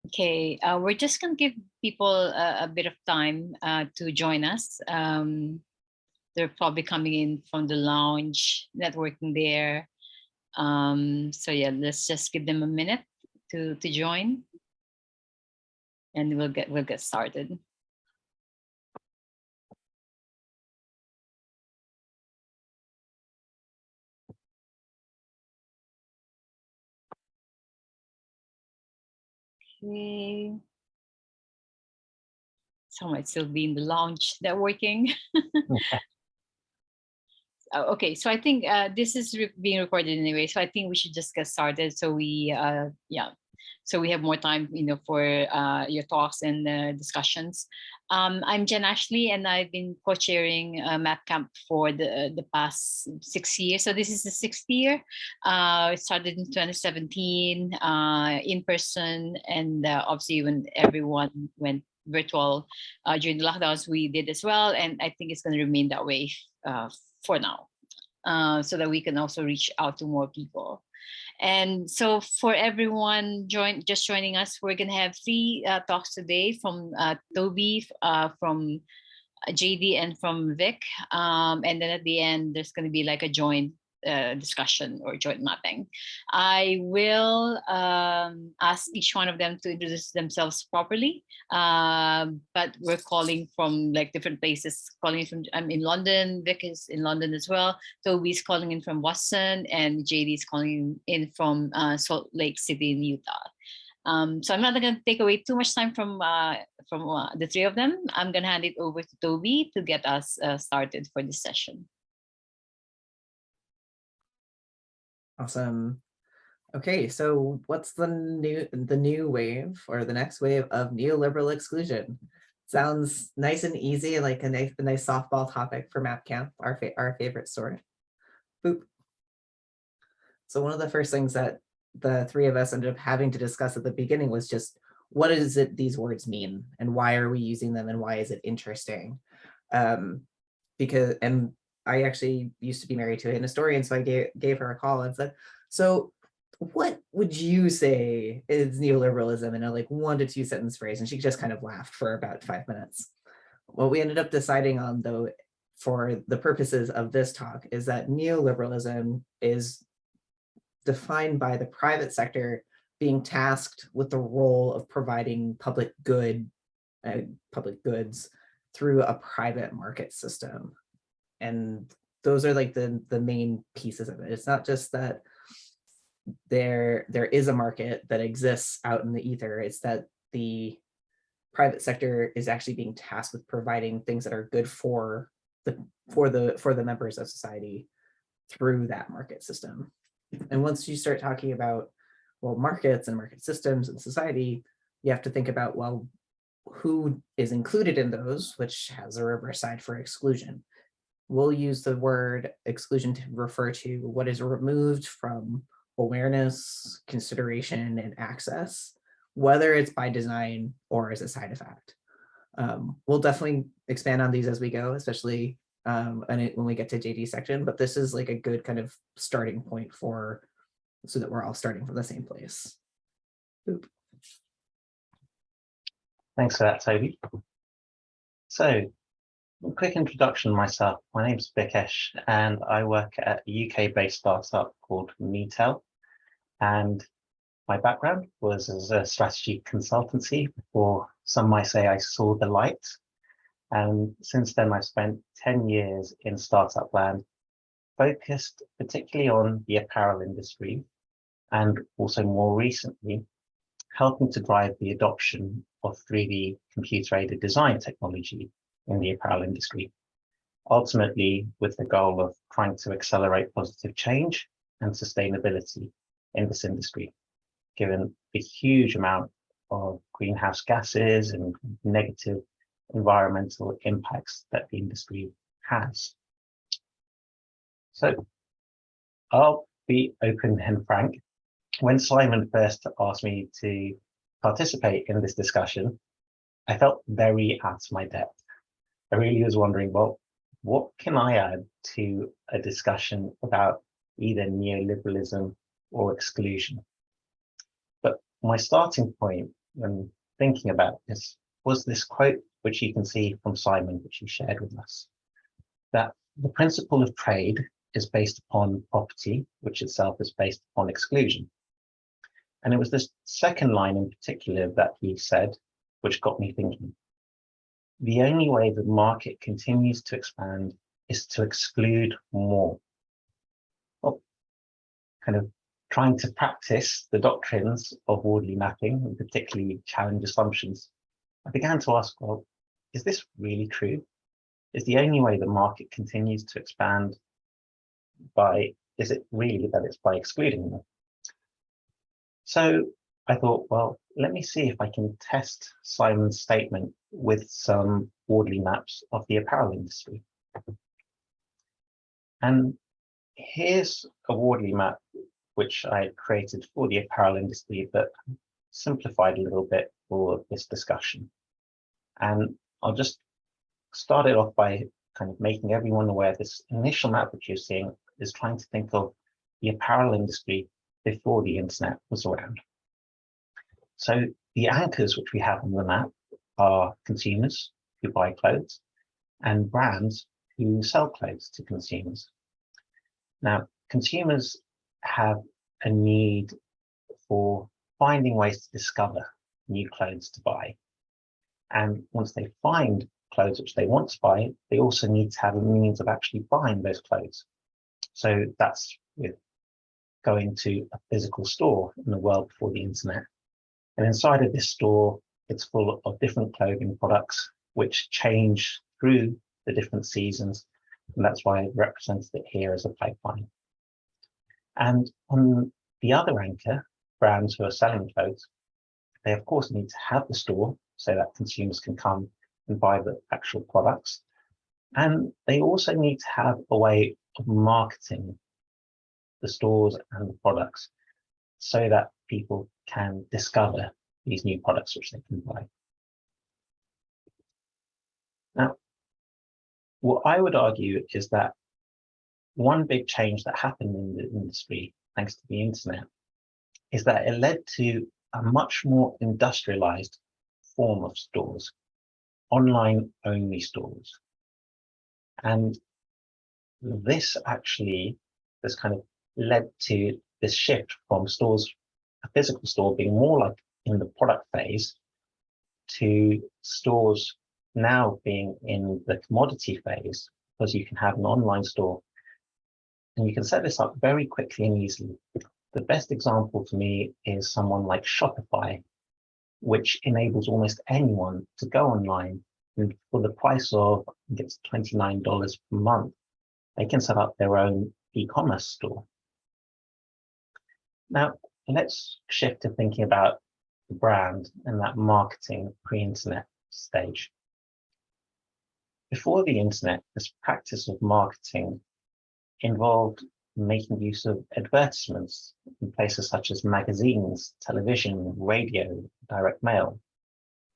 Okay, we're just going to give people a bit of time to join us. They're probably coming in from the lounge, networking there. So yeah, let's just give them a minute to join, and we'll get started. Okay. Some might still be in the lounge networking. Okay, so I think this is being recorded anyway, so I think we should just get started. So so we have more time, for your talks and discussions. I'm Jen Ashley, and I've been co-chairing Map Camp for the past 6 years. So this is the sixth year. It started in 2017 in person, and obviously when everyone went virtual during the lockdowns, we did as well, and I think it's going to remain that way for now, so that we can also reach out to more people. And so for everyone just joining us, we're going to have three talks today from Toby, from JD, and from Vic. And then at the end, there's going to be like a joint discussion or joint mapping. I will ask each one of them to introduce themselves properly. But we're calling from like different places. I'm in London. Vic is in London as well. Toby's calling in from Boston, and JD is calling in from Salt Lake City in Utah. So I'm not going to take away too much time from the three of them. I'm going to hand it over to Toby to get us started for this session. Awesome. Okay, so what's the new wave, or the next wave of neoliberal exclusion? Sounds nice and easy, like a nice softball topic for Map Camp, our favorite sort. Boop. So one of the first things that the three of us ended up having to discuss at the beginning was just, what is it these words mean, and why are we using them, and why is it interesting? And I actually used to be married to an historian, so I gave her a call and said, so what would you say is neoliberalism in a like 1 to 2 sentence phrase? And she just kind of laughed for about 5 minutes. What we ended up deciding on, though, for the purposes of this talk, is that neoliberalism is defined by the private sector being tasked with the role of providing public goods through a private market system. And those are like the main pieces of it. It's not just that there is a market that exists out in the ether. It's that the private sector is actually being tasked with providing things that are good for the members of society through that market system. And once you start talking about, well, markets and market systems and society, you have to think about, well, who is included in those, which has a reverse side for exclusion. We'll use the word exclusion to refer to what is removed from awareness, consideration, and access, whether it's by design or as a side effect. We'll definitely expand on these as we go, especially when we get to JD section, but this is like a good kind of starting point so that we're all starting from the same place. Boop. Thanks for that, Toby. So, a quick introduction of myself. My name's Vikesh, and I work at a UK-based startup called Metel. And my background was as a strategy consultancy before some might say I saw the light. And since then, I've spent 10 years in startup land, focused particularly on the apparel industry, and also more recently, helping to drive the adoption of 3D computer-aided design technology in the apparel industry, ultimately with the goal of trying to accelerate positive change and sustainability in this industry, given the huge amount of greenhouse gases and negative environmental impacts that the industry has. So I'll be open and frank. When Simon first asked me to participate in this discussion, I felt very out of my depth. I really was wondering, well, what can I add to a discussion about either neoliberalism or exclusion? But my starting point when thinking about this was this quote, which you can see from Simon, which he shared with us, that the principle of trade is based upon property, which itself is based upon exclusion. And it was this second line in particular that he said, which got me thinking. The only way the market continues to expand is to exclude more. Well, kind of trying to practice the doctrines of Wardley mapping, and particularly challenge assumptions, I began to ask, well, is this really true? Is the only way the market continues to expand is it really that it's by excluding them? So I thought, well, let me see if I can test Simon's statement with some Wardley maps of the apparel industry. And here's a Wardley map which I created for the apparel industry, but simplified a little bit for this discussion. And I'll just start it off by kind of making everyone aware this initial map which you're seeing is trying to think of the apparel industry before the internet was around. So the anchors which we have on the map are consumers who buy clothes and brands who sell clothes to consumers. Now, consumers have a need for finding ways to discover new clothes to buy. And once they find clothes which they want to buy, they also need to have a means of actually buying those clothes. So that's with going to a physical store in the world before the internet. And inside of this store, it's full of different clothing products which change through the different seasons. And that's why I represented it here as a pipeline. And on the other anchor, brands who are selling clothes, they of course need to have the store so that consumers can come and buy the actual products. And they also need to have a way of marketing the stores and the products so that people can discover these new products which they can buy. Now, what I would argue is that one big change that happened in the industry, thanks to the internet, is that it led to a much more industrialized form of stores, online only stores. And this kind of led to this shift from stores, a physical store being more like in the product phase, to stores now being in the commodity phase, because you can have an online store and you can set this up very quickly and easily. The best example for me is someone like Shopify, which enables almost anyone to go online and for the price of, I think it's $29 per month, they can set up their own e-commerce store. Now, let's shift to thinking about the brand and that marketing pre-internet stage. Before the internet, this practice of marketing involved making use of advertisements in places such as magazines, television, radio, direct mail.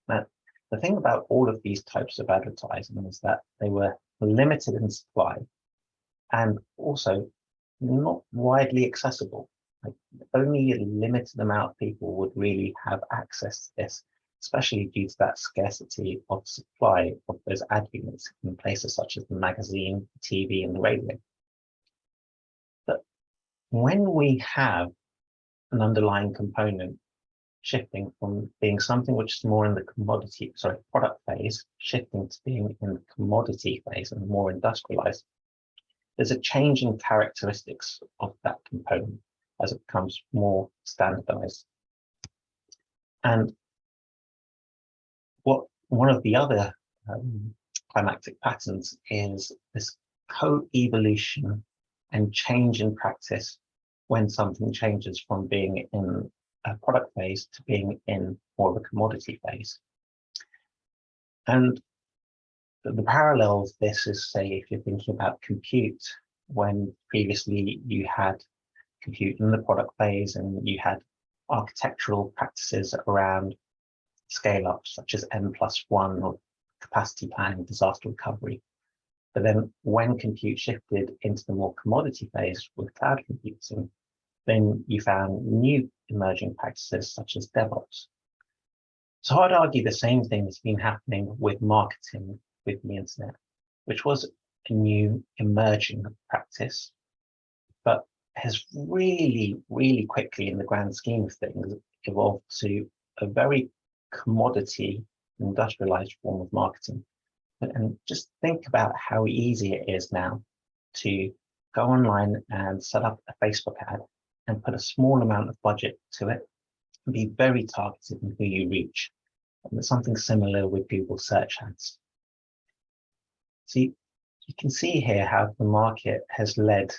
Now, the thing about all of these types of advertising is that they were limited in supply and also not widely accessible. Like, only a limited amount of people would really have access to this, especially due to that scarcity of supply of those ad units in places such as the magazine, TV, and the radio. But when we have an underlying component shifting from being something which is more in the product phase, shifting to being in the commodity phase and more industrialized, there's a change in characteristics of that component as it becomes more standardized. And one of the other climactic patterns is this co-evolution and change in practice when something changes from being in a product phase to being in more of a commodity phase. And the parallel of this is, say, if you're thinking about compute, when previously you had compute in the product phase and you had architectural practices around scale-ups such as N+1 or capacity planning, disaster recovery. But then when compute shifted into the more commodity phase with cloud computing, then you found new emerging practices such as DevOps. So I'd argue the same thing has been happening with marketing with the internet, which was a new emerging practice, but has really, really quickly, in the grand scheme of things, evolved to a very commodity, industrialized form of marketing. And just think about how easy it is now to go online and set up a Facebook ad and put a small amount of budget to it and be very targeted in who you reach. And there's something similar with Google search ads. So you can see here how the market has led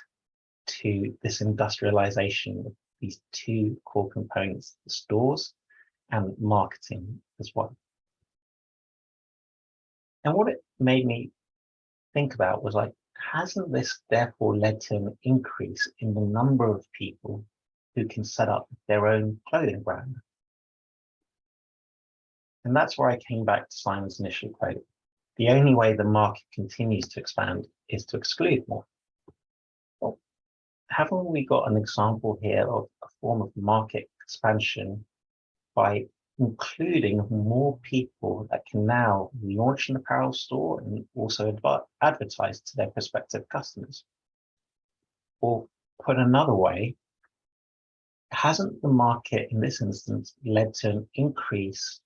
to this industrialization of these two core components, the stores and marketing as well. And what it made me think about was like, hasn't this therefore led to an increase in the number of people who can set up their own clothing brand? And that's where I came back to Simon's initial quote. The only way the market continues to expand is to exclude more. Well, haven't we got an example here of a form of market expansion by including more people that can now launch an apparel store and also advertise to their prospective customers? Or put another way, hasn't the market in this instance led to an increase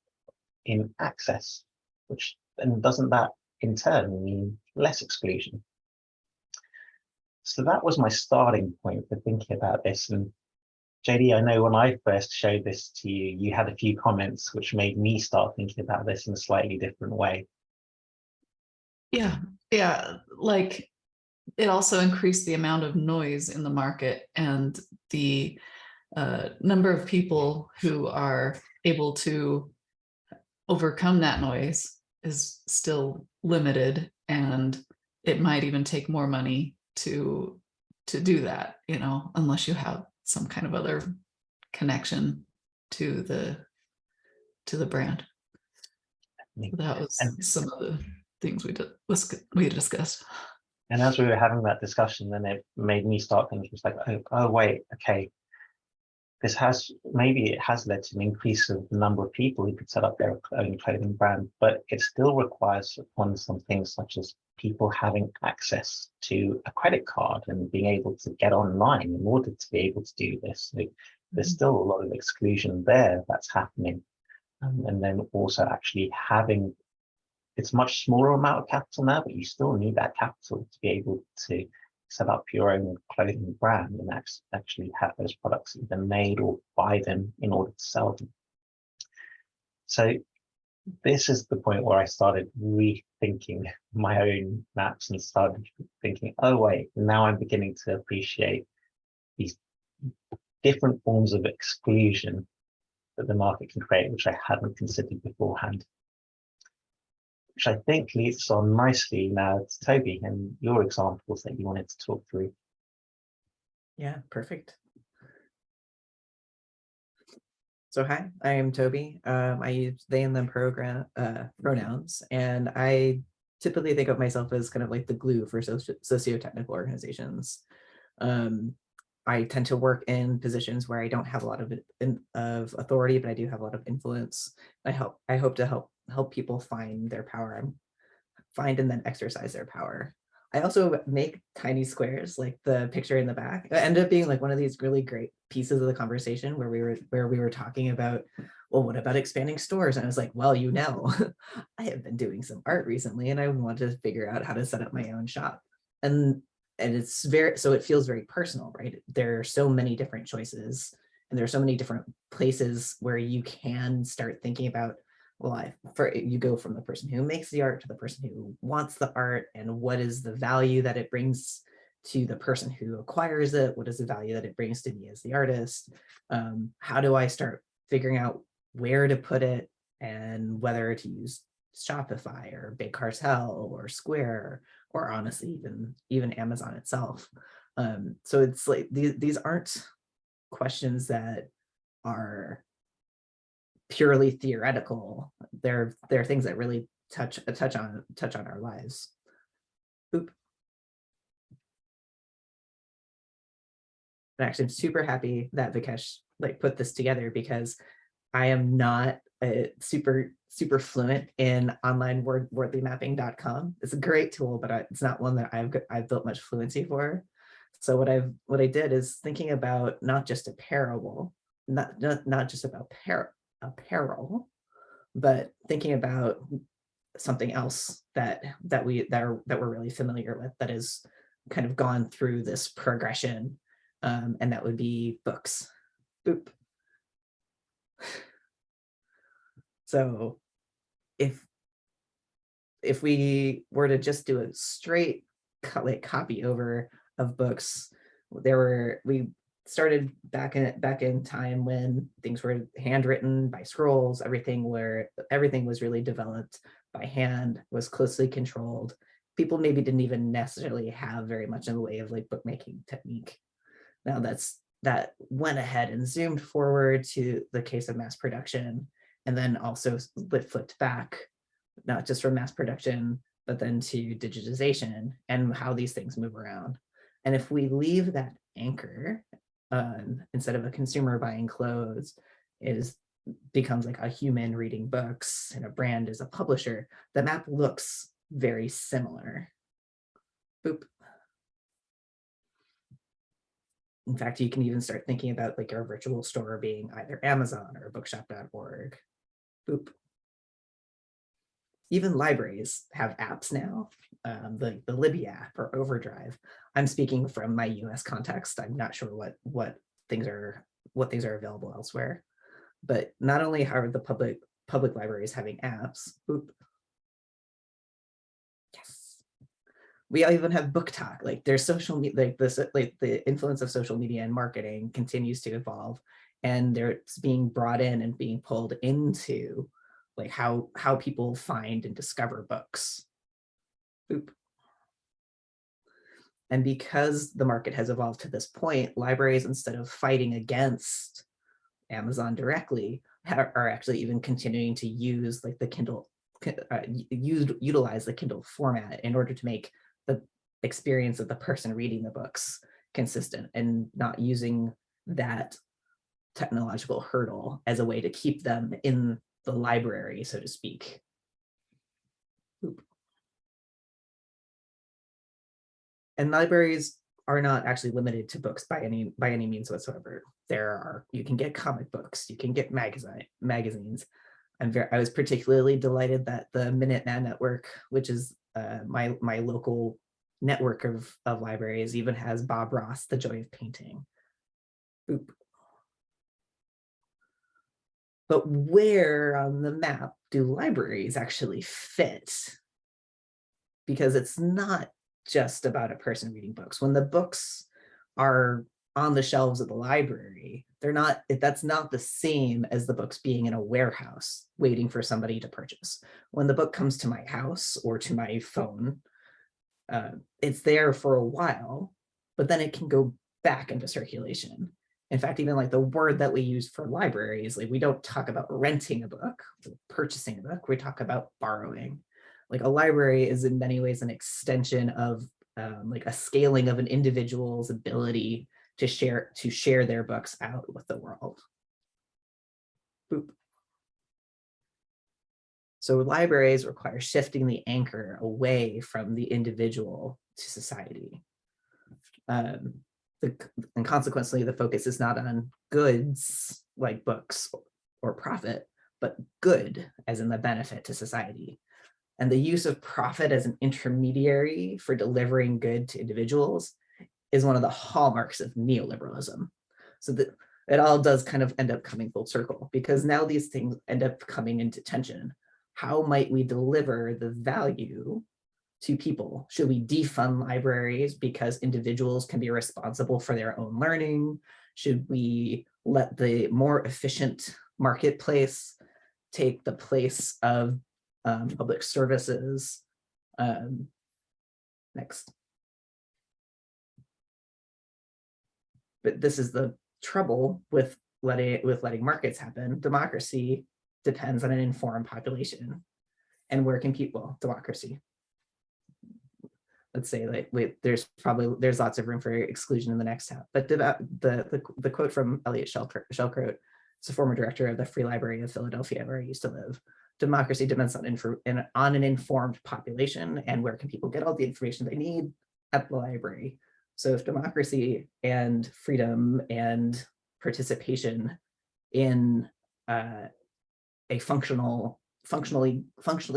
in access, which then doesn't that in turn mean less exclusion? So that was my starting point for thinking about this. And JD, I know when I first showed this to you, you had a few comments which made me start thinking about this in a slightly different way. Yeah, like it also increased the amount of noise in the market, and the number of people who are able to overcome that noise is still limited, and it might even take more money to do that, you know, unless you have some kind of other connection to the brand. So that was some of the things we discussed. And as we were having that discussion, then it made me start thinking, it's like, oh wait, okay, this has led to an increase of the number of people who could set up their own clothing brand, but it still requires upon some things such as people having access to a credit card and being able to get online in order to be able to do this. So there's still a lot of exclusion there that's happening. And then also actually having, it's much smaller amount of capital now, but you still need that capital to be able to set up your own clothing brand and actually have those products either made or buy them in order to sell them. So this is the point where I started rethinking my own maps and started thinking, oh wait, now I'm beginning to appreciate these different forms of exclusion that the market can create, which I hadn't considered beforehand. Which I think leads on nicely now to Toby and your examples that you wanted to talk through. Yeah, perfect. So hi, I am Toby. I use they and them pronouns, and I typically think of myself as kind of like the glue for socio-technical organizations. I tend to work in positions where I don't have a lot of authority, but I do have a lot of influence. I hope to help people find their power, find and then exercise their power. I also make tiny squares, like the picture in the back. It ended up being like one of these really great pieces of the conversation where we were talking about, well, what about expanding stores? And I was like, well, you know, I have been doing some art recently, and I want to figure out how to set up my own shop. And it's so it feels very personal, right? There are so many different choices, and there are so many different places where you can start thinking about, well, you go from the person who makes the art to the person who wants the art, and what is the value that it brings to the person who acquires it? What is the value that it brings to me as the artist? How do I start figuring out where to put it and whether to use Shopify or Big Cartel or Square, or honestly even Amazon itself? So it's like these aren't questions that are purely theoretical. They're things that really touch on our lives. Oop. And actually, I'm super happy that Vikesh put this together, because I am not super fluent in online wordlymapping.com. It's a great tool, but it's not one that I've built much fluency for. So what I did is thinking about not just apparel, not just about apparel, but thinking about something else that we're really familiar with, that has kind of gone through this progression, and that would be books. Boop. So if we were to just do a straight copy over of books, we started back in time when things were handwritten by scrolls, everything was really developed by hand, was closely controlled. People maybe didn't even necessarily have very much in the way of like bookmaking technique. Now that went ahead and zoomed forward to the case of mass production, and then also flipped back, not just from mass production, but then to digitization and how these things move around. And if we leave that anchor, instead of a consumer buying clothes, becomes like a human reading books, and a brand is a publisher, the map looks very similar. Boop. In fact, you can even start thinking about like your virtual store being either Amazon or bookshop.org. Boop. Even libraries have apps now, the Libby app or Overdrive. I'm speaking from my US context. I'm not sure what things are available elsewhere. But not only are the public libraries having apps, boop. Yes. We even have book talk. Like there's social media, like this, like the influence of social media and marketing continues to evolve, and it's being brought in and being pulled into like how people find and discover books. Boop. And because the market has evolved to this point, libraries, instead of fighting against Amazon directly, are actually even continuing to use like the Kindle, utilize the Kindle format in order to make the experience of the person reading the books consistent, and not using that technological hurdle as a way to keep them in the library, so to speak. Oop. And libraries are not actually limited to books by any means whatsoever. You can get comic books, you can get magazines. I was particularly delighted that the Minuteman Network, which is my local network of libraries, even has Bob Ross, The Joy of Painting. Boop. But where on the map do libraries actually fit? Because it's not just about a person reading books. When the books are on the shelves of the library, that's not the same as the books being in a warehouse waiting for somebody to purchase. When the book comes to my house or to my phone, it's there for a while, but then it can go back into circulation. In fact, even like the word that we use for libraries, like we don't talk about renting a book, or purchasing a book, we talk about borrowing. Like a library is in many ways an extension of like a scaling of an individual's ability to share their books out with the world. Boop. So libraries require shifting the anchor away from the individual to society. And consequently, the focus is not on goods like books or profit, but good as in the benefit to society. And the use of profit as an intermediary for delivering good to individuals is one of the hallmarks of neoliberalism. So that it all does kind of end up coming full circle, because now these things end up coming into tension. How might we deliver the value to people? Should we defund libraries because individuals can be responsible for their own learning? Should we let the more efficient marketplace take the place of public services? Next. But this is the trouble with letting markets happen. Democracy depends on an informed population. And where can people, democracy? Let's say like there's lots of room for exclusion in the next tab. But the quote from Elliot Shellcroat was a former director of the Free Library of Philadelphia, where I used to live. Democracy depends on an informed population, and where can people get all the information they need? At the library. So if democracy and freedom and participation in a functionally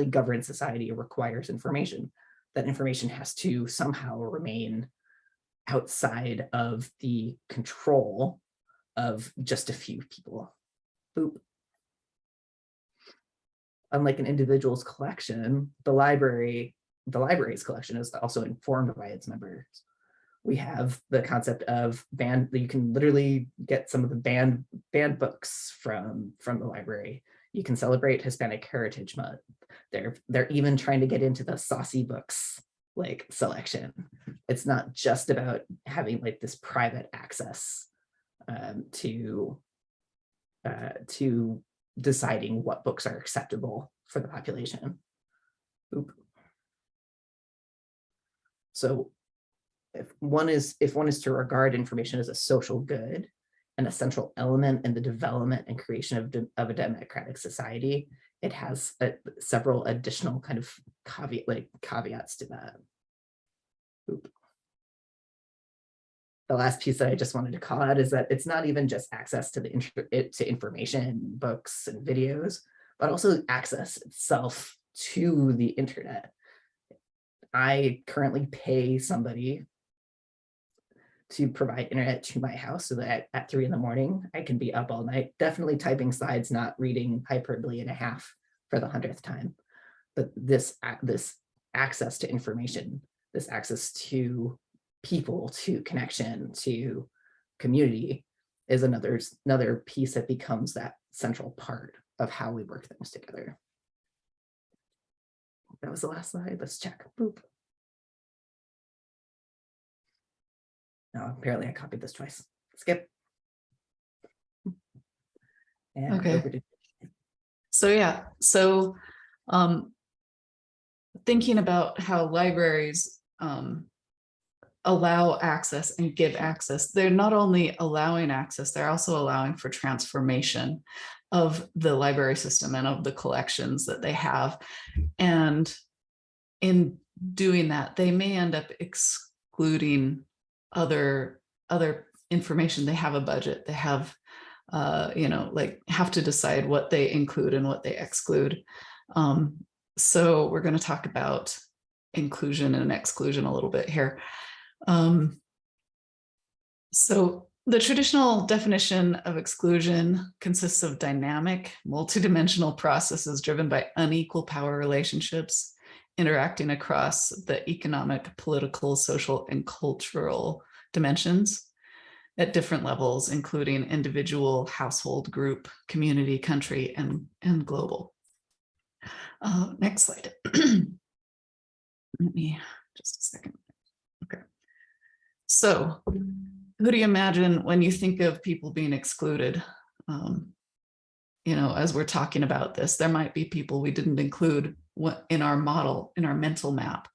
governed society requires information, that information has to somehow remain outside of the control of just a few people. Boop. Unlike an individual's collection, the library's collection is also informed by its members. We have the concept of banned, you can literally get some of the banned books from the library. You can celebrate Hispanic Heritage Month. They're even trying to get into the saucy books like selection. It's not just about having like this private access to deciding what books are acceptable for the population. Oop. So if one is to regard information as a social good and a central element in the development and creation of a democratic society, it has several additional kind of caveats to that. Oop. The last piece that I just wanted to call out is that it's not even just access to to information, books and videos, but also access itself to the internet. I currently pay somebody to provide internet to my house so that at 3 in.the morning, I can be up all night, definitely typing slides, not reading hyperbole and a half for the 100th time. But this access to information, this access to people, to connection, to community is another piece that becomes that central part of how we work things together. That was the last slide. Let's check. Boop. No, apparently I copied this twice. Skip. And Okay. over to So yeah, so thinking about how libraries allow access and give access, they're not only allowing access, they're also allowing for transformation of the library system and of the collections that they have. And in doing that, they may end up excluding other information. They have a budget, they have have to decide what they include and what they exclude. So we're going to talk about inclusion and exclusion a little bit here. So the traditional definition of exclusion consists of dynamic, multidimensional processes driven by unequal power relationships, interacting across the economic, political, social, and cultural dimensions at different levels, including individual, household, group, community, country, and global. Next slide. Let me just a second. Okay. So who do you imagine when you think of people being excluded? As we're talking about this, there might be people we didn't include in our model, in our mental map.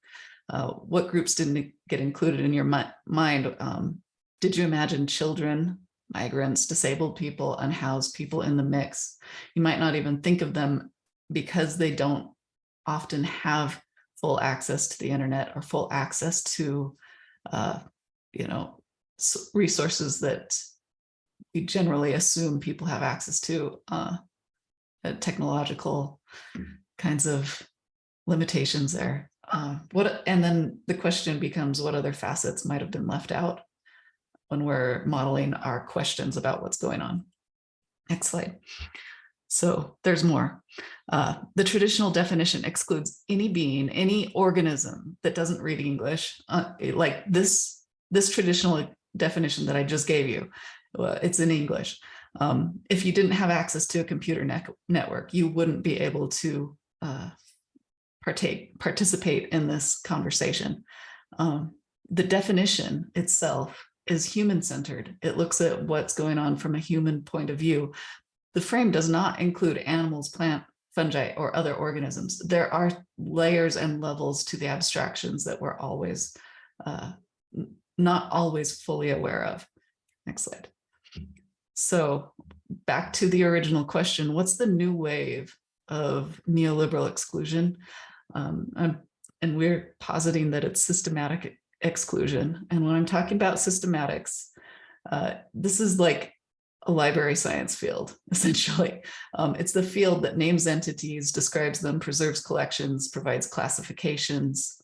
What groups didn't get included in your mind? Did you imagine children, migrants, disabled people, unhoused people in the mix? You might not even think of them because they don't often have full access to the internet or full access to, resources that we generally assume people have access to, technological kinds of limitations there. And then the question becomes, what other facets might have been left out when we're modeling our questions about what's going on? Next slide. So there's more. The traditional definition excludes any being, any organism that doesn't read English, like this traditional definition that I just gave you. It's in English. If you didn't have access to a computer network, you wouldn't be able to participate in this conversation. The definition itself is human-centered. It looks at what's going on from a human point of view. The frame does not include animals, plant, fungi, or other organisms. There are layers and levels to the abstractions that we're always not always fully aware of. Next slide. So back to the original question, what's the new wave of neoliberal exclusion? And we're positing that it's systematic exclusion. And when I'm talking about systematics, this is like a library science field, essentially. It's the field that names entities, describes them, preserves collections, provides classifications,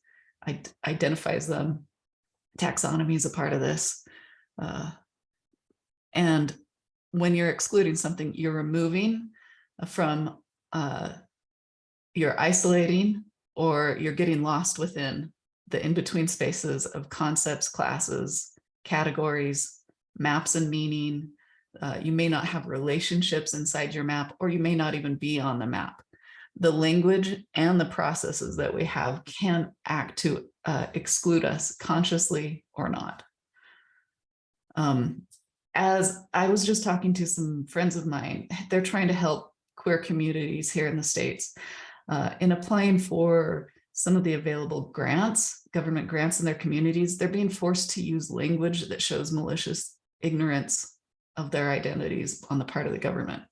identifies them. Taxonomy is a part of this. And when you're excluding something, you're removing from, you're isolating, or you're getting lost within the in-between spaces of concepts, classes, categories, maps and meaning. You may not have relationships inside your map, or you may not even be on the map. The language and the processes that we have can act to exclude us consciously or not. As I was just talking to some friends of mine, they're trying to help queer communities here in the States in applying for some of the available grants, government grants in their communities. They're being forced to use language that shows malicious ignorance of their identities on the part of the government.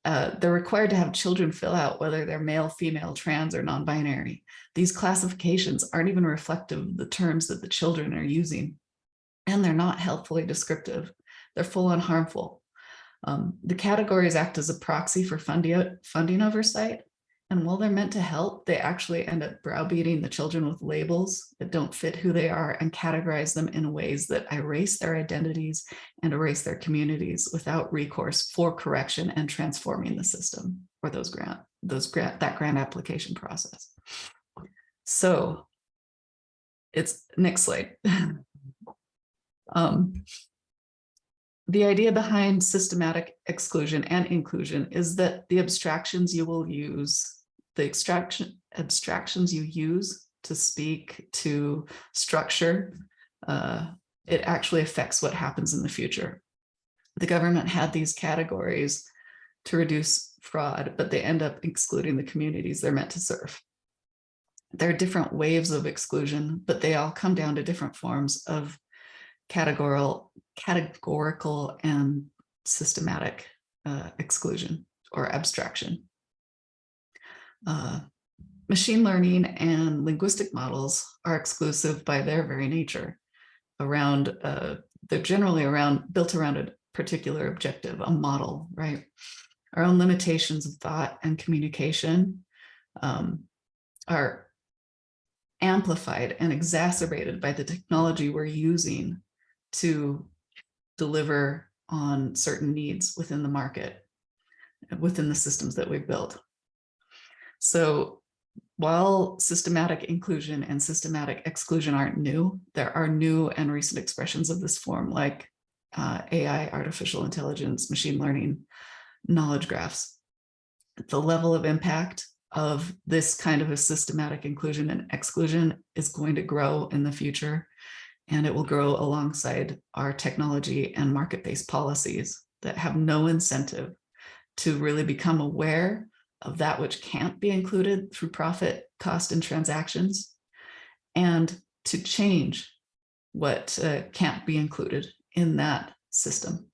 They're required to have children fill out whether they're male, female, trans, or non-binary. These classifications aren't even reflective of the terms that the children are using, and they're not helpfully descriptive. They're full on harmful. The categories act as a proxy for funding oversight. And while they're meant to help, they actually end up browbeating the children with labels that don't fit who they are and categorize them in ways that erase their identities and erase their communities without recourse for correction and transforming the system or that grant application process. So it's next slide. The idea behind systematic exclusion and inclusion is that the abstractions you will use, the abstractions you use to speak, to structure, it actually affects what happens in the future. The government had these categories to reduce fraud, but they end up excluding the communities they're meant to serve. There are different waves of exclusion, but they all come down to different forms of categorical and systematic exclusion or abstraction. Machine learning and linguistic models are exclusive by their very nature. They're generally built around a particular objective, a model, right? Our own limitations of thought and communication are amplified and exacerbated by the technology we're using to deliver on certain needs within the market, within the systems that we've built. So while systematic inclusion and systematic exclusion aren't new, there are new and recent expressions of this form, like AI, artificial intelligence, machine learning, knowledge graphs. The level of impact of this kind of a systematic inclusion and exclusion is going to grow in the future. And it will grow alongside our technology and market-based policies that have no incentive to really become aware of that which can't be included through profit, cost, and transactions, and to change what can't be included in that system.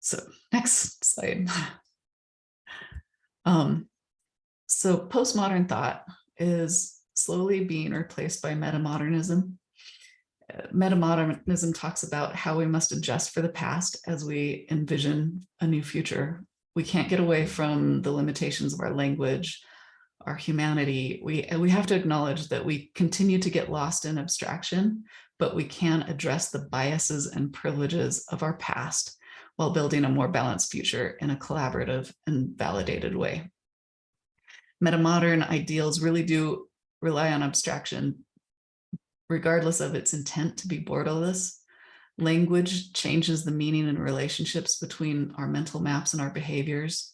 So next slide. So postmodern thought is slowly being replaced by metamodernism. Metamodernism talks about how we must adjust for the past as we envision a new future. We can't get away from the limitations of our language, our humanity. We have to acknowledge that we continue to get lost in abstraction, but we can address the biases and privileges of our past while building a more balanced future in a collaborative and validated way. Metamodern ideals really do rely on abstraction, regardless of its intent to be borderless. Language changes the meaning and relationships between our mental maps and our behaviors.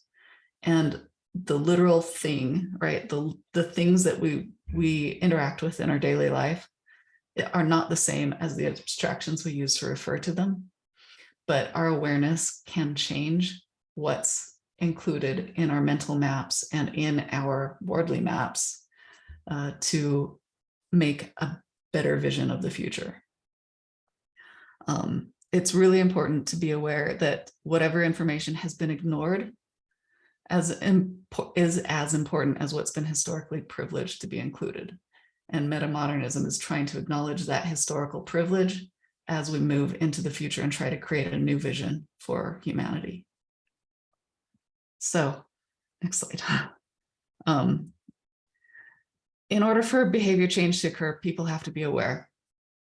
And the literal thing, right? The things that we interact with in our daily life are not the same as the abstractions we use to refer to them. But our awareness can change what's included in our mental maps and in our Wardley maps to make a better vision of the future. it's really important to be aware that whatever information has been ignored is as important as what's been historically privileged to be included. And metamodernism is trying to acknowledge that historical privilege as we move into the future and try to create a new vision for humanity. So, next slide. In order for behavior change to occur, people have to be aware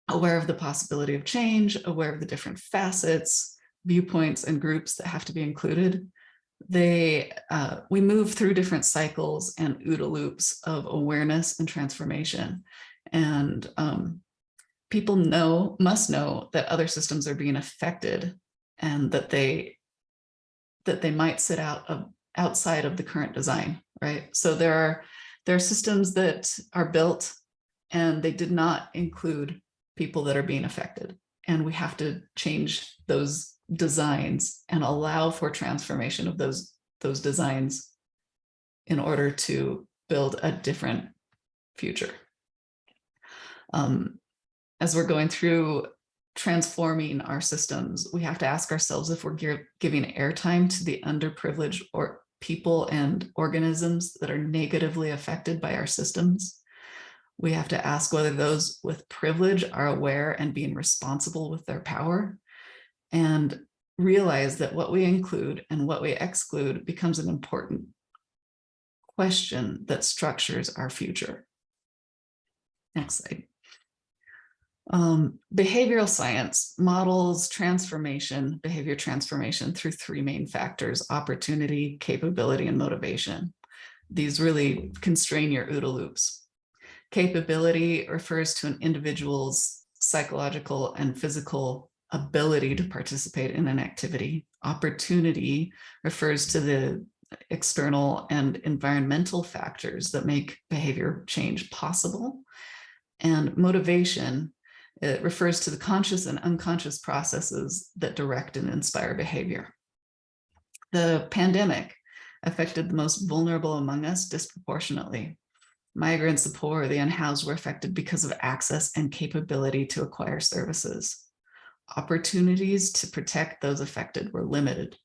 of the possibility of change, aware of the different facets, viewpoints, and groups that have to be included. We move through different cycles and OODA loops of awareness and transformation. And people must know that other systems are being affected and that they might sit outside of the current design, right? So there are systems that are built and they did not include people that are being affected. And we have to change those designs and allow for transformation of those designs in order to build a different future. As we're going through transforming our systems, we have to ask ourselves if we're giving airtime to the underprivileged or people and organisms that are negatively affected by our systems. We have to ask whether those with privilege are aware and being responsible with their power, and realize that what we include and what we exclude becomes an important question that structures our future. Next slide. Behavioral science models behavior transformation through three main factors: opportunity, capability, and motivation. These really constrain your OODA loops. Capability refers to an individual's psychological and physical ability to participate in an activity. Opportunity refers to the external and environmental factors that make behavior change possible. And motivation, it refers to the conscious and unconscious processes that direct and inspire behavior. The pandemic affected the most vulnerable among us disproportionately. Migrants, the poor, the unhoused were affected because of access and capability to acquire services. Opportunities to protect those affected were limited.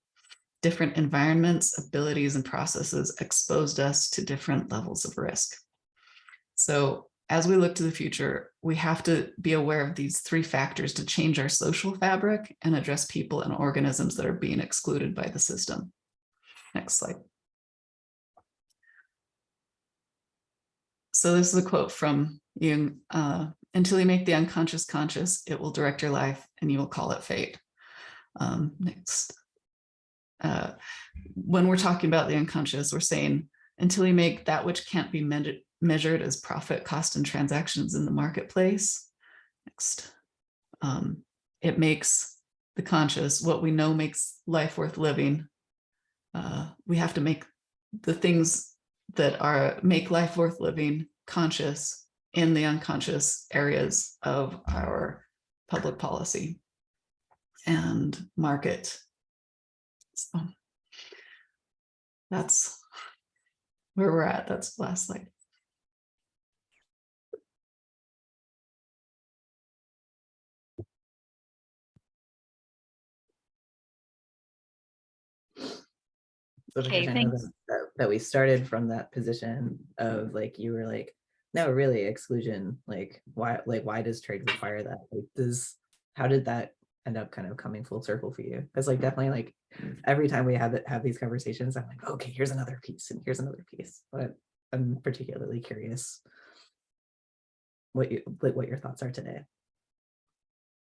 Different environments, abilities, and processes exposed us to different levels of risk. So as we look to the future, we have to be aware of these three factors to change our social fabric and address people and organisms that are being excluded by the system. Next slide. So this is a quote from Jung: until you make the unconscious conscious, it will direct your life and you will call it fate. Next. When we're talking about the unconscious, we're saying until you make that which can't be measured as profit, cost, and transactions in the marketplace. Next. It makes the conscious what we know makes life worth living. We have to make the things that make life worth living conscious in the unconscious areas of our public policy and market. So that's where we're at. That's the last slide. So Okay, I know thanks. that we started from that position of like, you were like, no, really, exclusion, like why does trade require that? Like, how did that end up kind of coming full circle for you? Because like definitely like every time we have these conversations, I'm like, okay, here's another piece and here's another piece. But I'm particularly curious what your thoughts are today.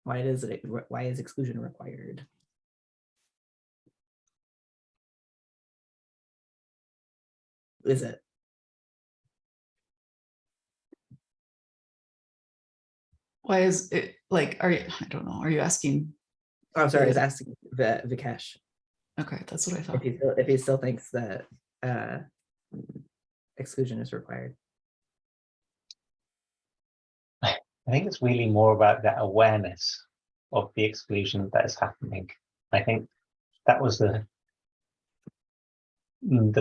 Why is exclusion required? Is it? Why is it like, I don't know, are you asking? Oh, I'm sorry, I was asking Vikesh. Okay, that's what I thought. If he still thinks that exclusion is required. I think it's really more about that awareness of the exclusion that is happening. I think that was the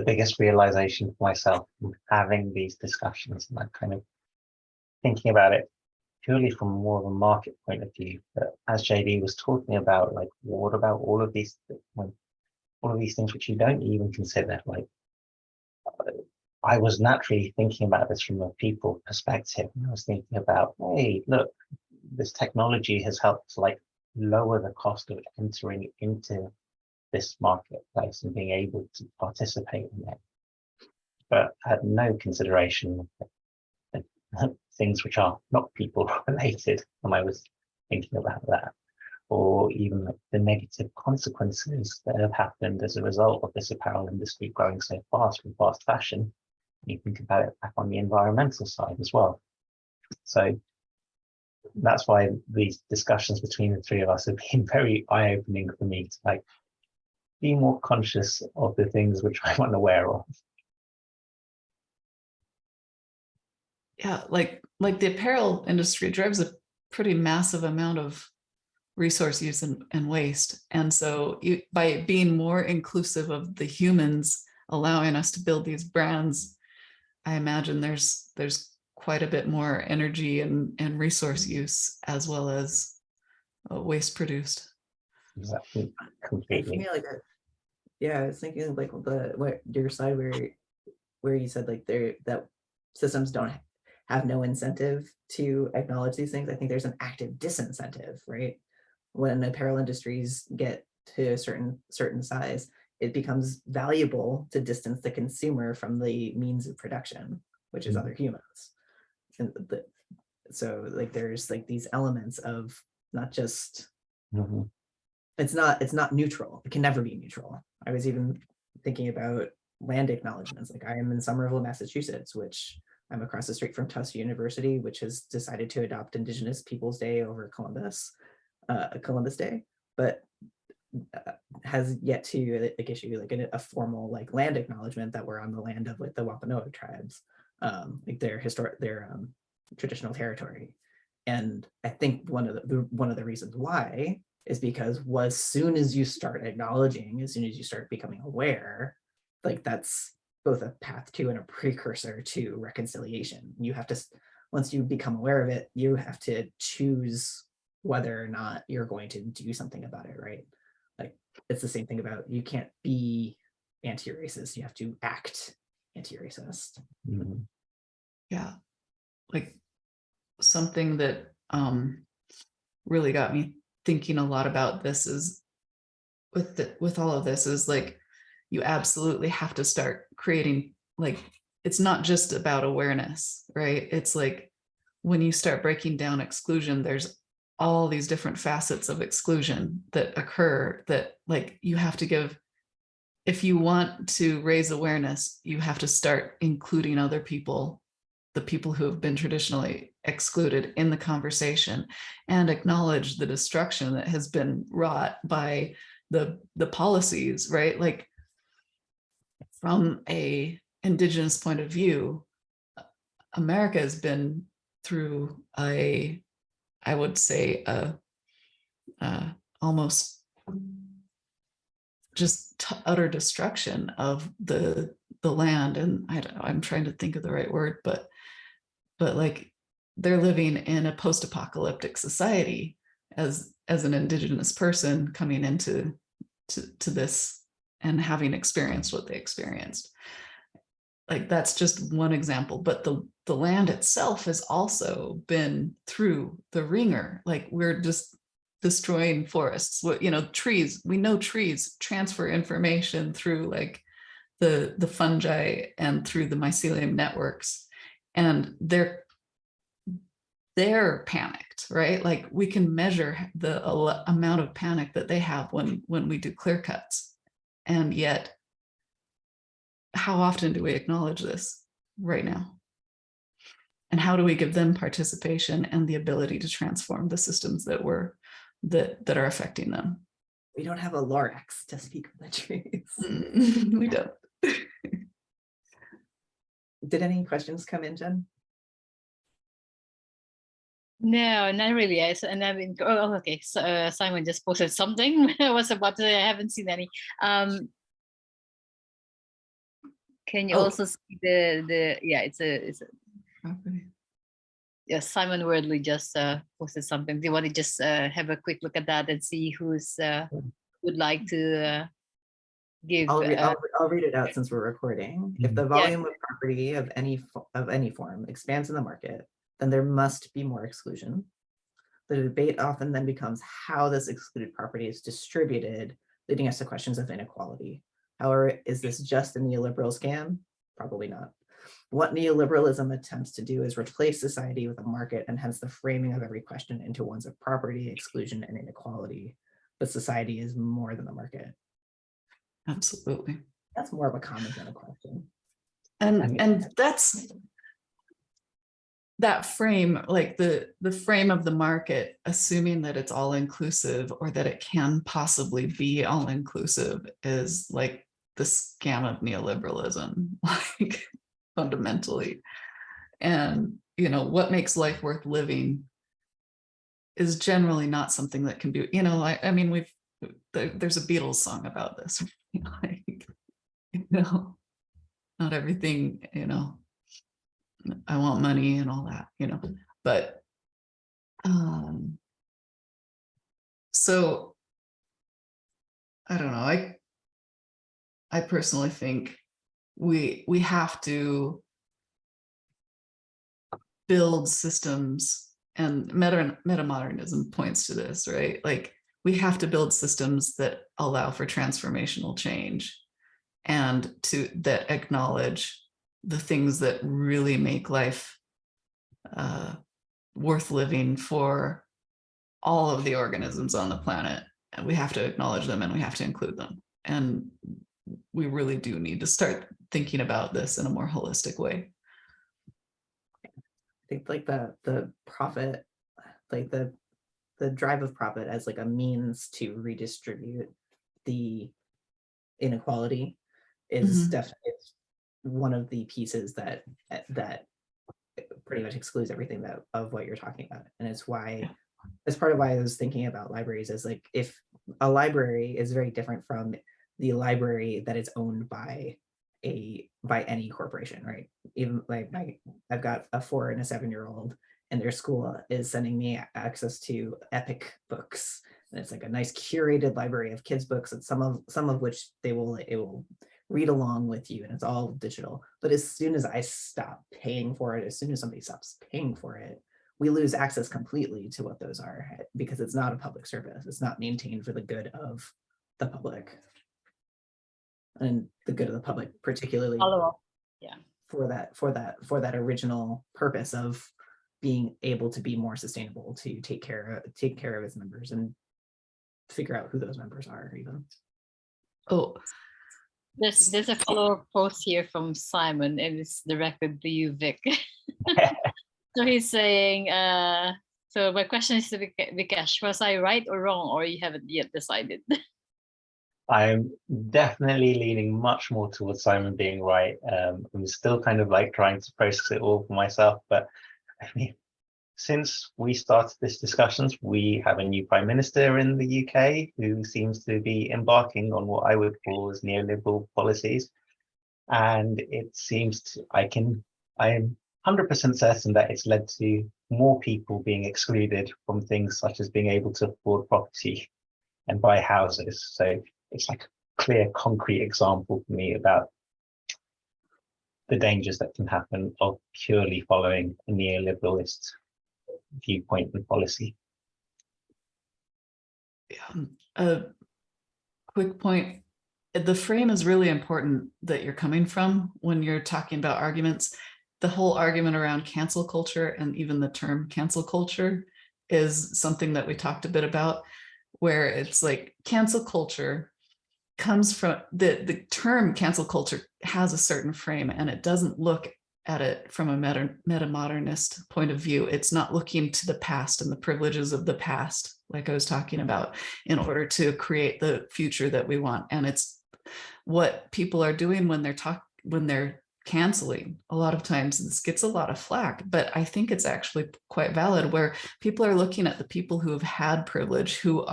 biggest realization for myself from having these discussions, and I'm kind of thinking about it purely from more of a market point of view. But as JD was talking about, like, what about all of these things which you don't even consider? Like, I was naturally thinking about this from a people perspective. And I was thinking about, hey, look, this technology has helped to like lower the cost of entering into this marketplace and being able to participate in it. But I had no consideration of things which are not people related when I was thinking about that, or even like the negative consequences that have happened as a result of this apparel industry growing so fast with fast fashion. You think about it back on the environmental side as well. So that's why these discussions between the three of us have been very eye-opening for me to like be more conscious of the things which I'm unaware of. Yeah, like the apparel industry drives a pretty massive amount of resource use and waste. And so by being more inclusive of the humans, allowing us to build these brands, I imagine there's quite a bit more energy and resource use as well as waste produced. Exactly, Thinking completely. like I was thinking like your side where you said like that systems don't have no incentive to acknowledge these things. I think there's an active disincentive, right? When apparel industries get to a certain size, it becomes valuable to distance the consumer from the means of production, which is other humans. And so like there's like these elements of not just it's not neutral. It can never be neutral. I was even thinking about land acknowledgements. Like I am in Somerville, Massachusetts, which I'm across the street from Tufts University, which has decided to adopt Indigenous Peoples Day over Columbus Day, but has yet to like issue like a formal like land acknowledgement that we're on the land of like the Wampanoag tribes, like their traditional territory. And I think one of the reasons why is because as soon as you start acknowledging, as soon as you start becoming aware, like that's both a path to and a precursor to reconciliation. You have to, once you become aware of it, you have to choose whether or not you're going to do something about it, right? Like it's the same thing about you can't be anti-racist, you have to act anti-racist. Yeah, like something that really got me thinking a lot about this is with all of this is like you absolutely have to start creating, like it's not just about awareness, right? It's like when you start breaking down exclusion, there's all these different facets of exclusion that occur that like you have to give. If you want to raise awareness, you have to start including other people, the people who have been traditionally excluded, in the conversation, and acknowledge the destruction that has been wrought by the policies, right? Like from a Indigenous point of view, America has been through I would say almost just utter destruction of the land. And I'm trying to think of the right word, but like they're living in a post-apocalyptic society as an Indigenous person coming into this and having experienced what they experienced. Like that's just one example, but the land itself has also been through the ringer. Like we're just destroying forests. What, you know, trees, we know trees transfer information through like the fungi and through the mycelium networks, and they're panicked, right? Like we can measure the amount of panic that they have when we do clear cuts. And yet, how often do we acknowledge this right now? And how do we give them participation and the ability to transform the systems that are affecting them? We don't have a Lorax to speak for the trees. We don't. Did any questions come in, Jen? No, not really. And I've been, okay. So, Simon just posted something. I was about to say I haven't seen any. Can you also see the yeah? It's a Property. yeah, Simon Wardley just posted something. Do you want to just have a quick look at that and see who's would like to give? I'll read it out since we're recording. If the Yeah. volume of property of any form expands in the market, then there must be more exclusion. The debate often then becomes how this excluded property is distributed, leading us to questions of inequality. However, is this just a neoliberal scam? Probably not. What neoliberalism attempts to do is replace society with a market, and hence the framing of every question into ones of property, exclusion, and inequality. But society is more than the market. Absolutely. That's more of a comment than a question. And that's that frame, like the frame of the market, assuming that it's all inclusive or that it can possibly be all inclusive, is like the scam of neoliberalism, like fundamentally. And what makes life worth living is generally not something that can be, I mean, there's a Beatles song about this, like, not everything, I want money and all that, but so I don't know. I personally think we have to build systems, and metamodernism points to this, right? Like, we have to build systems that allow for transformational change and that acknowledge the things that really make life worth living for all of the organisms on the planet. And we have to acknowledge them, and we have to include them. And we really do need to start thinking about this in a more holistic way. I think like the profit, like the drive of profit as like a means to redistribute the inequality is definitely one of the pieces that pretty much excludes everything of what you're talking about. And it's why, as part of why I was thinking about libraries, is like, if a library is very different from the library that is owned by any corporation, right? Even like I've got a 4 and a 7-year-old, and their school is sending me access to Epic books, and it's like a nice curated library of kids' books, and some of which it will read along with you, and it's all digital. But as soon as I stop paying for it, as soon as somebody stops paying for it, we lose access completely to what those are, because it's not a public service. It's not maintained for the good of the public, and the good of the public, particularly for that original purpose of being able to be more sustainable, to take care of its members and figure out who those members are even. Oh, there's a follow-up post here from Simon, and it's directed to you, Vic. So he's saying, so my question is to Vikesh, was I right or wrong, or you haven't yet decided? I'm definitely leaning much more towards Simon being right. I'm still kind of like trying to process it all for myself, but I mean, since we started this discussions, we have a new Prime Minister in the UK who seems to be embarking on what I would call as neoliberal policies. And it seems I am 100% certain that it's led to more people being excluded from things such as being able to afford property and buy houses. So it's like a clear, concrete example for me about the dangers that can happen of purely following a neoliberalist viewpoint and policy. Yeah. A quick point. The frame is really important that you're coming from when you're talking about arguments. The whole argument around cancel culture, and even the term cancel culture, is something that we talked a bit about, where it's like cancel culture comes from the term cancel culture has a certain frame, and it doesn't look at it from a metamodernist point of view. It's not looking to the past and the privileges of the past, like I was talking about, in order to create the future that we want. And it's what people are doing when they're canceling. A lot of times this gets a lot of flack, but I think it's actually quite valid, where people are looking at the people who have had privilege, who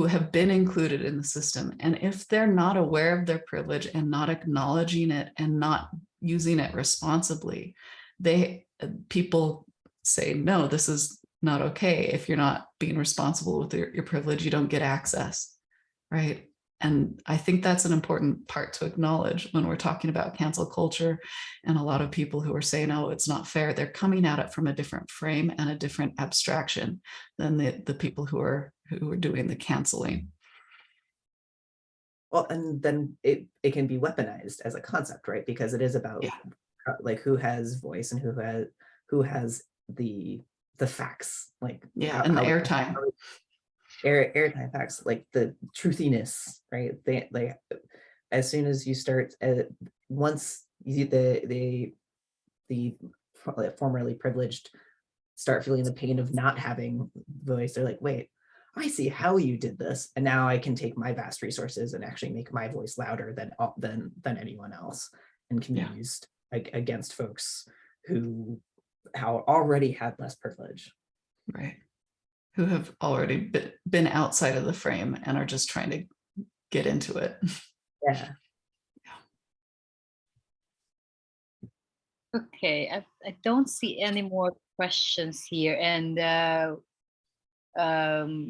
have been included in the system. And if they're not aware of their privilege and not acknowledging it and not using it responsibly, people say, no, this is not okay. If you're not being responsible with your privilege, you don't get access, right? And I think that's an important part to acknowledge when we're talking about cancel culture. And a lot of people who are saying, oh, it's not fair, they're coming at it from a different frame and a different abstraction than the people who are doing the canceling. Well, and then it can be weaponized as a concept, right? Because it is about like who has voice and who has the facts, like and the airtime. Airtime facts, like the truthiness, right? They as soon as you start, once you the formerly privileged start feeling the pain of not having voice, they're like, wait, I see how you did this, and now I can take my vast resources and actually make my voice louder than anyone else, and can be used against folks who already had less privilege, right? Who have already been outside of the frame and are just trying to get into it. Yeah. Okay, I don't see any more questions here, and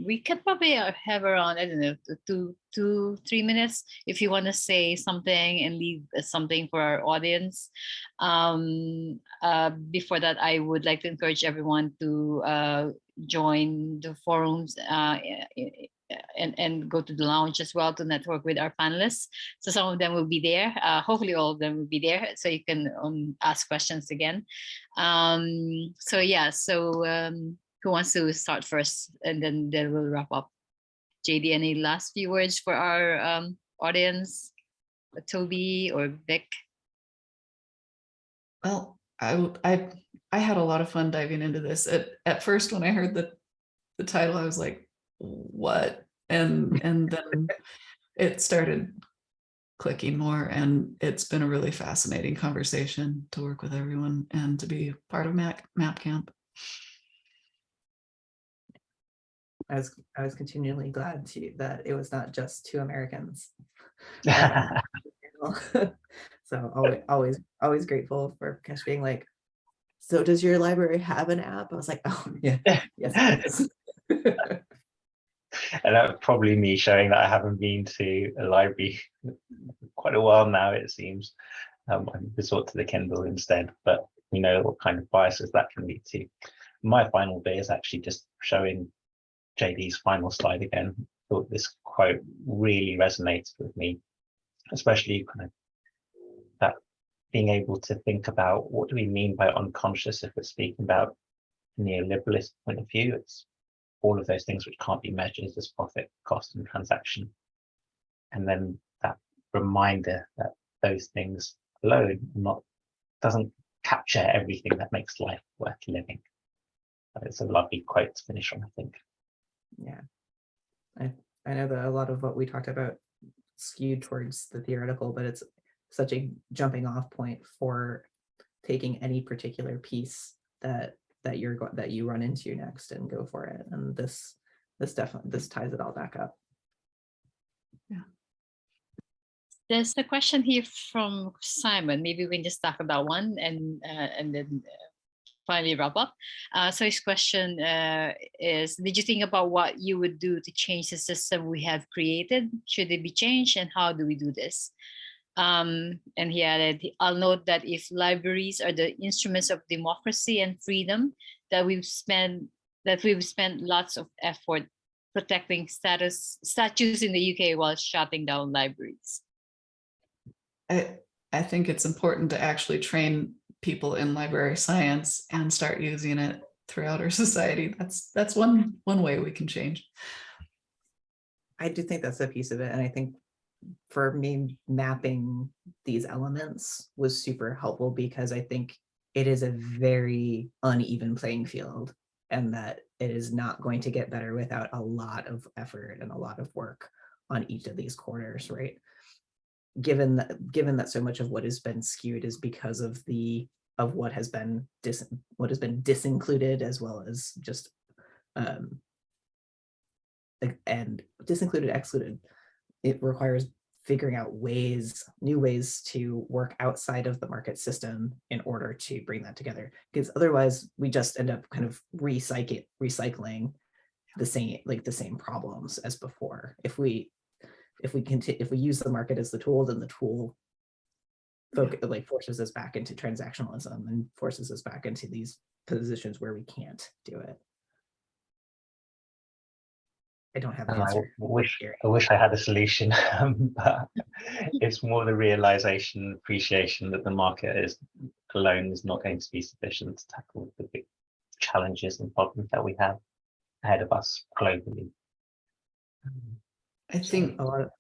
we could probably have around, I don't know, 3 minutes if you want to say something and leave something for our audience. Before that, I would like to encourage everyone to join the forums and go to the lounge as well to network with our panelists. So some of them will be there. Hopefully all of them will be there, so you can ask questions again. Who wants to start first, and then we'll wrap up? JD, any last few words for our audience? Toby or Vic? Well, I had a lot of fun diving into this. At first, when I heard the title, I was like, what? And then it started clicking more, and it's been a really fascinating conversation to work with everyone and to be part of Map Camp. I was continually glad that it was not just two Americans. So always grateful for Kesh being like, so does your library have an app? I was like, oh yeah, yes it does. And that was probably me showing that I haven't been to a library quite a while now, it seems. I resort to the Kindle instead, but we know what kind of biases that can lead to. My final bit is actually just showing JD's final slide again. I thought this quote really resonates with me, especially kind of that being able to think about what do we mean by unconscious if we're speaking about a neoliberalist point of view. It's all of those things which can't be measured as profit, cost, and transaction. And then that reminder that those things alone doesn't capture everything that makes life worth living. It's a lovely quote to finish on, I think. Yeah, I know that a lot of what we talked about skewed towards the theoretical, but it's such a jumping off point for taking any particular piece that you run into next and go for it. And this ties it all back up. Yeah. There's a question here from Simon. Maybe we can just talk about one and then finally wrap up. So his question is, did you think about what you would do to change the system we have created? Should it be changed, and how do we do this? And he added, I'll note that if libraries are the instruments of democracy and freedom, that we've spent lots of effort protecting statues in the UK while shutting down libraries. I think it's important to actually train people in library science and start using it throughout our society. That's one way we can change. I do think that's a piece of it, and I think for me, mapping these elements was super helpful because I think it is a very uneven playing field, and that it is not going to get better without a lot of effort and a lot of work on each of these corners, right? Given that so much of what has been skewed is because of what has been disincluded, as well as just and disincluded, excluded. It requires figuring out new ways to work outside of the market system in order to bring that together. Because otherwise we just end up kind of recycling the same problems as before. If we use the market as the tool, then the tool forces us back into transactionalism and forces us back into these positions where we can't do it. I don't have an And answer. I wish I had a solution, but it's more the realization, appreciation that the market alone is not going to be sufficient to tackle the big challenges and problems that we have ahead of us globally. I think a lot of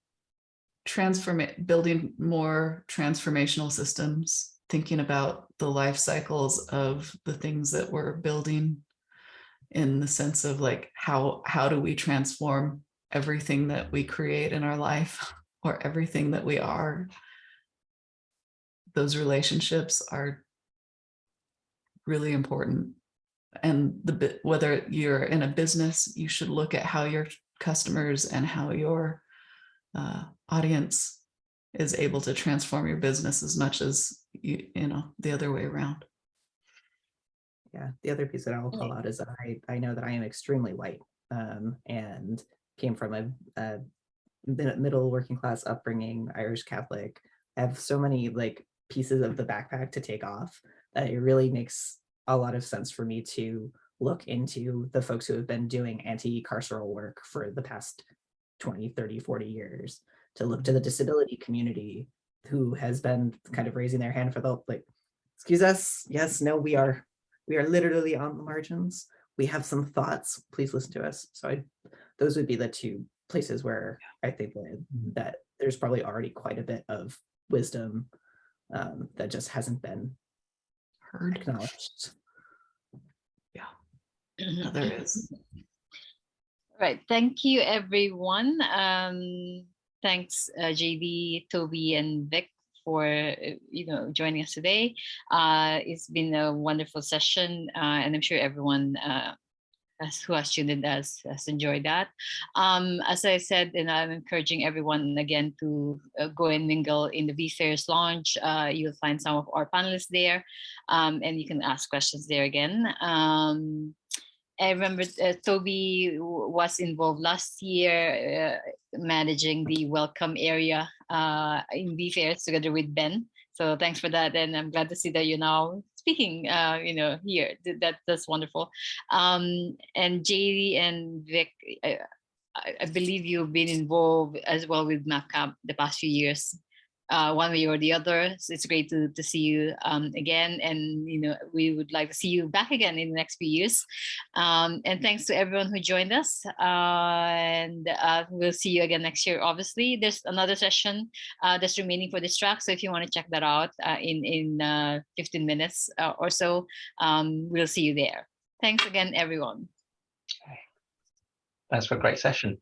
building more transformational systems, thinking about the life cycles of the things that we're building, in the sense of like how do we transform everything that we create in our life or everything that we are. Those relationships are really important. And whether you're in a business, you should look at how your customers and how your audience is able to transform your business as much as the other way around. Yeah, the other piece that I will call out is that I know that I am extremely white, and came from a middle working class upbringing, Irish Catholic. I have so many like pieces of the backpack to take off that it really makes a lot of sense for me to look into the folks who have been doing anti-carceral work for the past 20, 30, 40 years, to look to the disability community who has been kind of raising their hand for the excuse us, yes, no, we are literally on the margins. We have some thoughts, please listen to us. So those would be the two places where I think that there's probably already quite a bit of wisdom that just hasn't been Heard. Acknowledged. Yeah, there is. Right. Thank you, everyone. Thanks, JD, Toby, and Vic for joining us today. It's been a wonderful session, and I'm sure everyone who has tuned in has enjoyed that. As I said, and I'm encouraging everyone again to go and mingle in the VFairs Lounge. You'll find some of our panelists there, and you can ask questions there again. I remember Toby was involved last year managing the welcome area in VFairs together with Ben. So thanks for that, and I'm glad to see that you're now speaking, here. That's wonderful. And JD and Vic, I believe you've been involved as well with MapCamp the past few years, one way or the other. So it's great to see you again, and we would like to see you back again in the next few years. And thanks to everyone who joined us, and we'll see you again next year. Obviously, there's another session that's remaining for this track, so if you want to check that out in 15 minutes or so, we'll see you there. Thanks again, everyone. Thanks for a great session.